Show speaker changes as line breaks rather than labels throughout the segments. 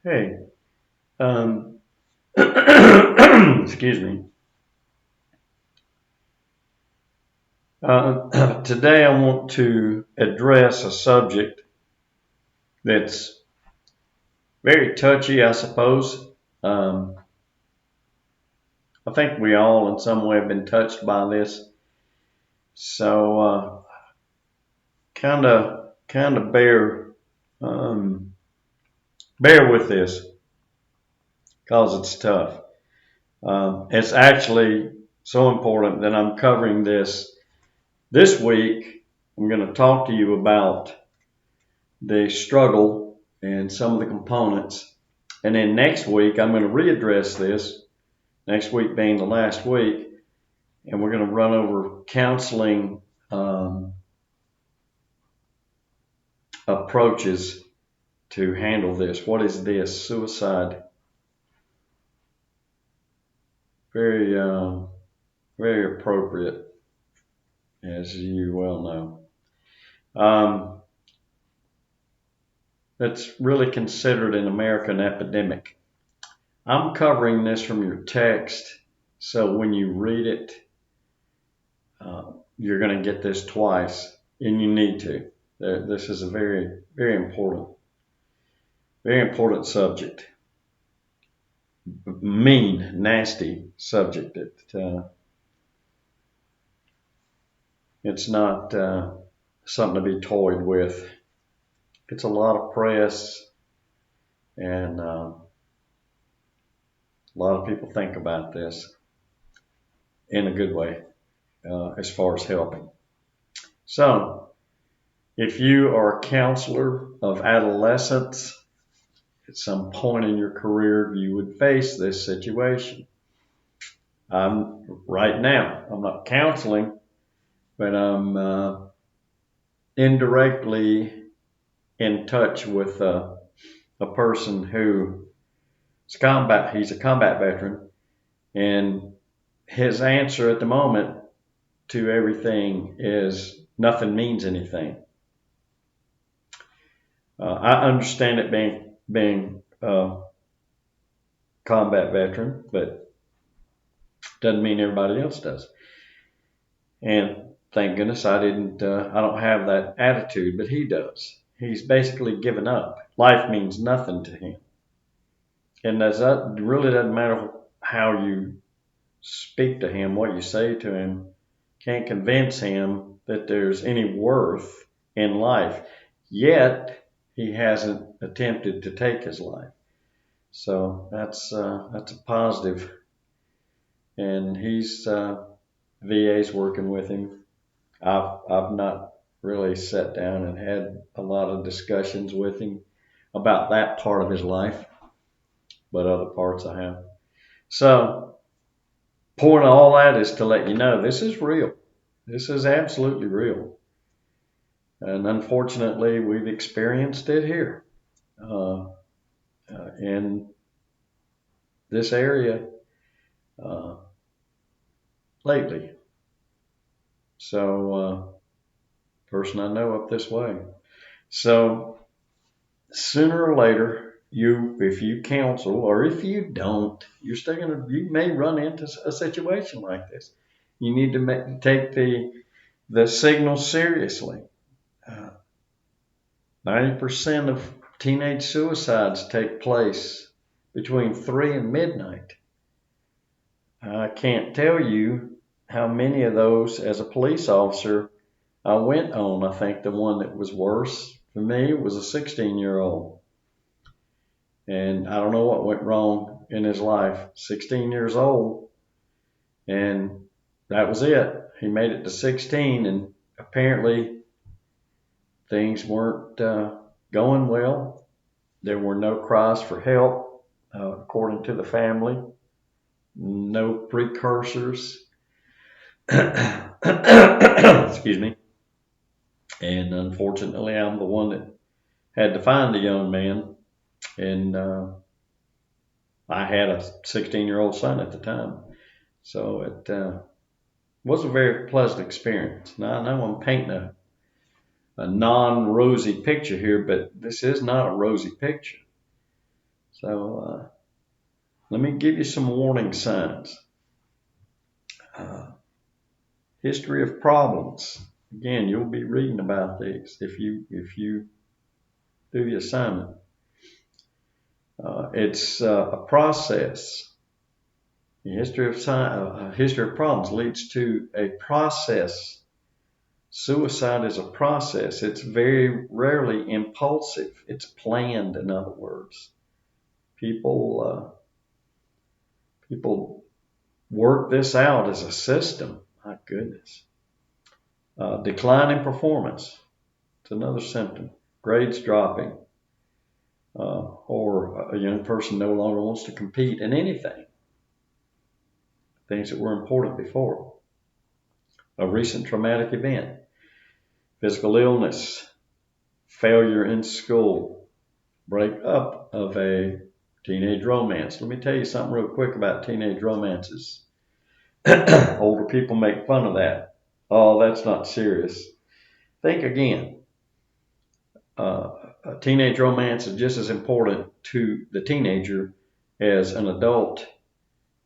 Hey, um, excuse me. Today I want to address a subject that's very touchy, I suppose. Um, I think we all in some way have been touched by this. So, kind of um, bear with this because it's tough. It's actually so important that I'm covering this week. I'm going to talk to you about the struggle and some of the components. And then next week, I'm going to readdress this, next week being the last week, and we're going to run over counseling approaches to handle this. What is this? Suicide. Very, very appropriate, as you well know. It's really considered in America an epidemic. I'm covering this from your text, so when you read it, you're going to get this twice, and you need to. This is a very, very important subject. Mean, nasty subject. It's not something to be toyed with. It's a lot of press, and a lot of people think about this in a good way as far as helping. So, if you are a counselor of adolescents, at some point in your career, you would face this situation. Right now, I'm not counseling, but I'm indirectly in touch with a person who he's a combat veteran, and his answer at the moment to everything is nothing means anything. I understand it being a combat veteran, but doesn't mean everybody else does. And thank goodness I don't have that attitude, but he does. He's basically given up. Life means nothing to him. And that really doesn't matter how you speak to him, what you say to him, can't convince him that there's any worth in life. Yet he hasn't attempted to take his life. So that's a positive. And VA's working with him. I've not really sat down and had a lot of discussions with him about that part of his life, but other parts I have. So, point of all that is to let you know this is real. This is absolutely real. And unfortunately, we've experienced it here in this area uh, lately. So, person I know up this way. So, sooner or later, if you counsel or if you don't, you may run into a situation like this. You need to take the signal seriously. 90% of teenage suicides take place between 3 and midnight. I can't tell you how many of those as a police officer I went on. I think the one that was worse for me was a 16-year-old. And I don't know what went wrong in his life. 16 years old, and that was it. He made it to 16, and apparently things weren't going well. There were no cries for help, according to the family. No precursors. Excuse me. And unfortunately, I'm the one that had to find the young man, and I had a 16-year-old son at the time. So it was a very pleasant experience. Now, I know I'm painting a non-rosy picture here, but this is not a rosy picture. So let me give you some warning signs. Uh, history of problems. Again, you'll be reading about these if you do the assignment. It's a process. The history of problems leads to a process. Suicide is a process. It's very rarely impulsive. It's planned, in other words. People work this out as a system. My goodness. Decline in performance. It's another symptom. Grades dropping. Or a young person no longer wants to compete in anything. Things that were important before. A recent traumatic event. Physical illness. Failure in school. Breakup of a teenage romance. Let me tell you something real quick about teenage romances. Older people make fun of that. Oh, that's not serious. Think again. A teenage romance is just as important to the teenager as an adult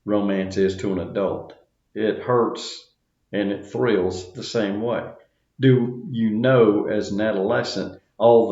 romance is to an adult. It hurts and it thrills the same way. Do you know, as an adolescent, all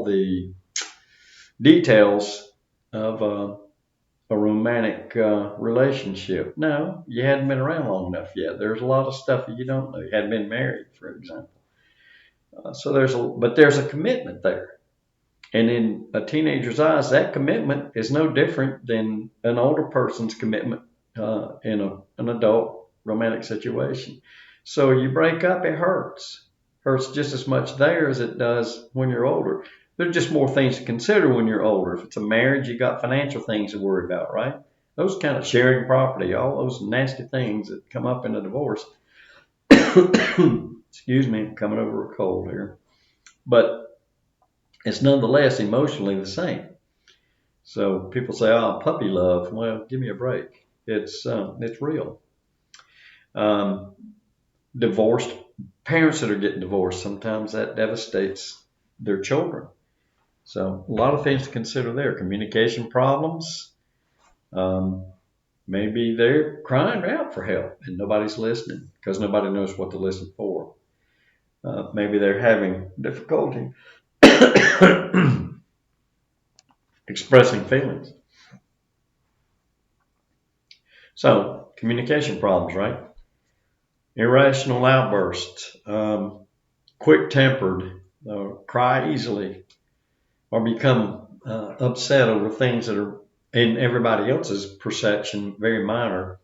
the details of a romantic relationship? No, you hadn't been around long enough yet. There's a lot of stuff that you don't know. You hadn't been married, for example. But there's a commitment there. And in a teenager's eyes, that commitment is no different than an older person's commitment in an adult romantic situation. So you break up, it hurts. Hurts just as much there as it does when you're older. There's just more things to consider when you're older. If it's a marriage, you got financial things to worry about, right? Those kind of sharing property, all those nasty things that come up in a divorce. Excuse me, I'm coming over a cold here. But it's nonetheless emotionally the same. So people say, "Oh, puppy love." Well, give me a break. It's real. Um, Divorced parents that are getting divorced, sometimes that devastates their children. So a lot of things to consider there. Communication problems. Um, Maybe they're crying out for help and nobody's listening because nobody knows what to listen for. Maybe they're having difficulty expressing feelings. So, communication problems, right? Irrational outbursts, quick-tempered, cry easily, or become upset over things that are in everybody else's perception very minor,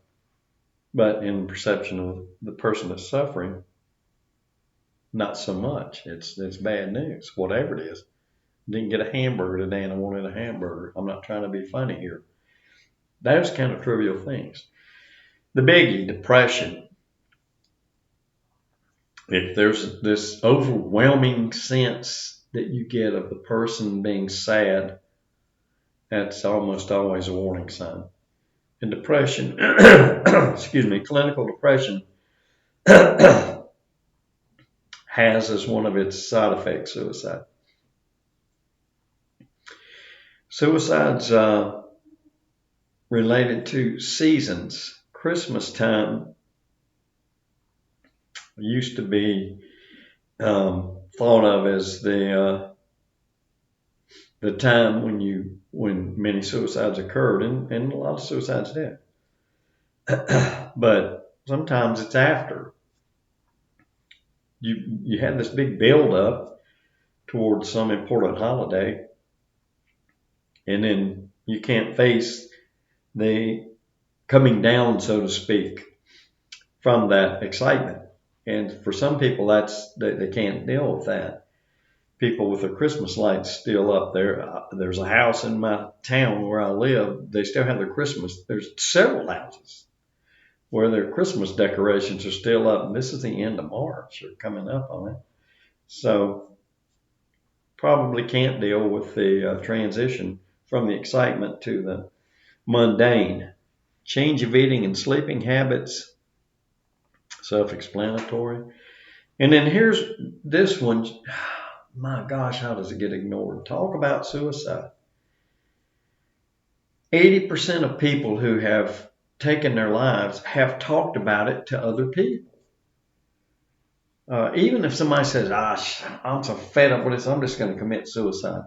but in perception of the person that's suffering, not so much. It's bad news, whatever it is. Didn't get a hamburger today and I wanted a hamburger. I'm not trying to be funny here. Those kind of trivial things. The biggie, depression. If there's this overwhelming sense that you get of the person being sad, that's almost always a warning sign. And depression, excuse me, clinical depression has as one of its side effects suicide. Suicide's related to seasons. Christmas time used to be thought of as the time when many suicides occurred, and a lot of suicides did. But sometimes it's after. You have this big build up towards some important holiday, and then you can't face the coming down, so to speak, from that excitement. And for some people, they can't deal with that. People with their Christmas lights still up there. There's a house in my town where I live. They still have their Christmas. There's several houses where their Christmas decorations are still up. And this is the end of March. They're coming up on it. So probably can't deal with the transition from the excitement to the mundane. Change of eating and sleeping habits, self-explanatory. And then here's this one. My gosh, how does it get ignored? Talk about suicide. 80% of people who have taken their lives have talked about it to other people. Even if somebody says, I'm so fed up with this, I'm just going to commit suicide.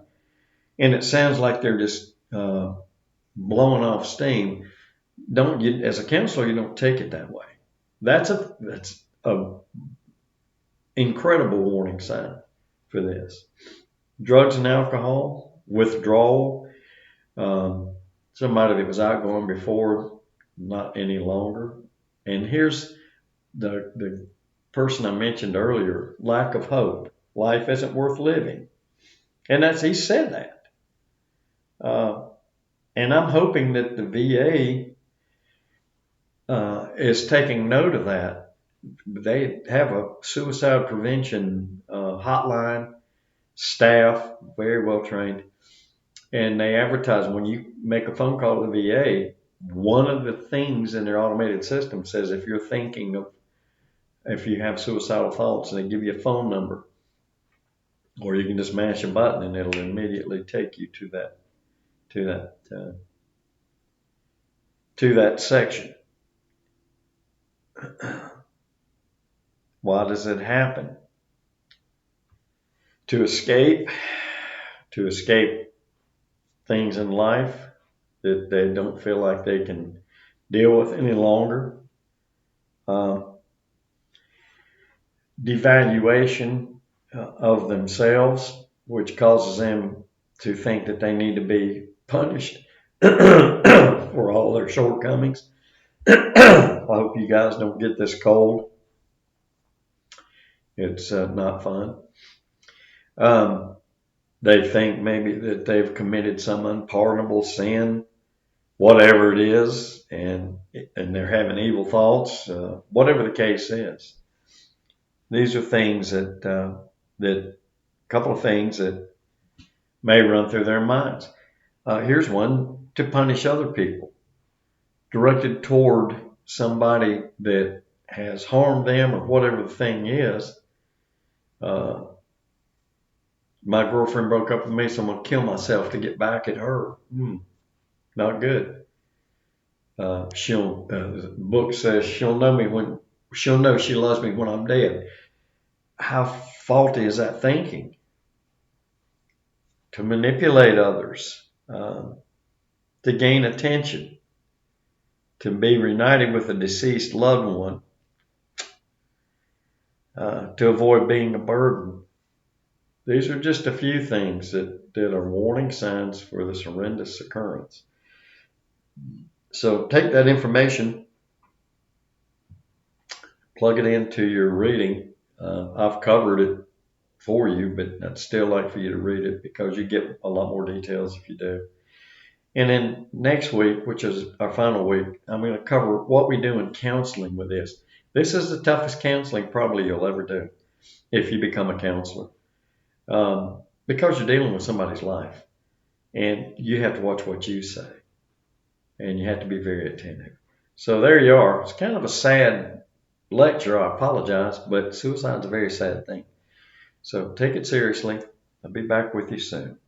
And it sounds like they're just blowing off steam. As a counselor, you don't take it that way. That's a incredible warning sign for this. Drugs and alcohol, withdrawal. Somebody that was outgoing before, not any longer. And here's the person I mentioned earlier, lack of hope. Life isn't worth living. And he said that. And I'm hoping that the VA is taking note of that. They have a suicide prevention hotline, staff, very well trained, and they advertise when you make a phone call to the VA, one of the things in their automated system says if you have suicidal thoughts, and they give you a phone number, or you can just mash a button and it'll immediately take you to that section. Why does it happen? To escape things in life that they don't feel like they can deal with any longer. Devaluation of themselves, which causes them to think that they need to be punished for all their shortcomings. I hope you guys don't get this cold. It's not fun. They think maybe that they've committed some unpardonable sin, whatever it is, and they're having evil thoughts, whatever the case is. These are things that couple of things that may run through their minds. Here's one: to punish other people, directed toward somebody that has harmed them or whatever the thing is. My girlfriend broke up with me, so I'm going to kill myself to get back at her. Not good. The book says she'll know she loves me when I'm dead. How faulty is that thinking? To manipulate others, to gain attention, to be reunited with a deceased loved one, to avoid being a burden. These are just a few things that are warning signs for this horrendous occurrence. So take that information, plug it into your reading. I've covered it for you, but I'd still like for you to read it because you get a lot more details if you do. And then next week, which is our final week, I'm going to cover what we do in counseling with this. This is the toughest counseling probably you'll ever do if you become a counselor. Because you're dealing with somebody's life, and you have to watch what you say, and you have to be very attentive. So there you are. It's kind of a sad lecture. I apologize, but suicide's a very sad thing. So take it seriously. I'll be back with you soon.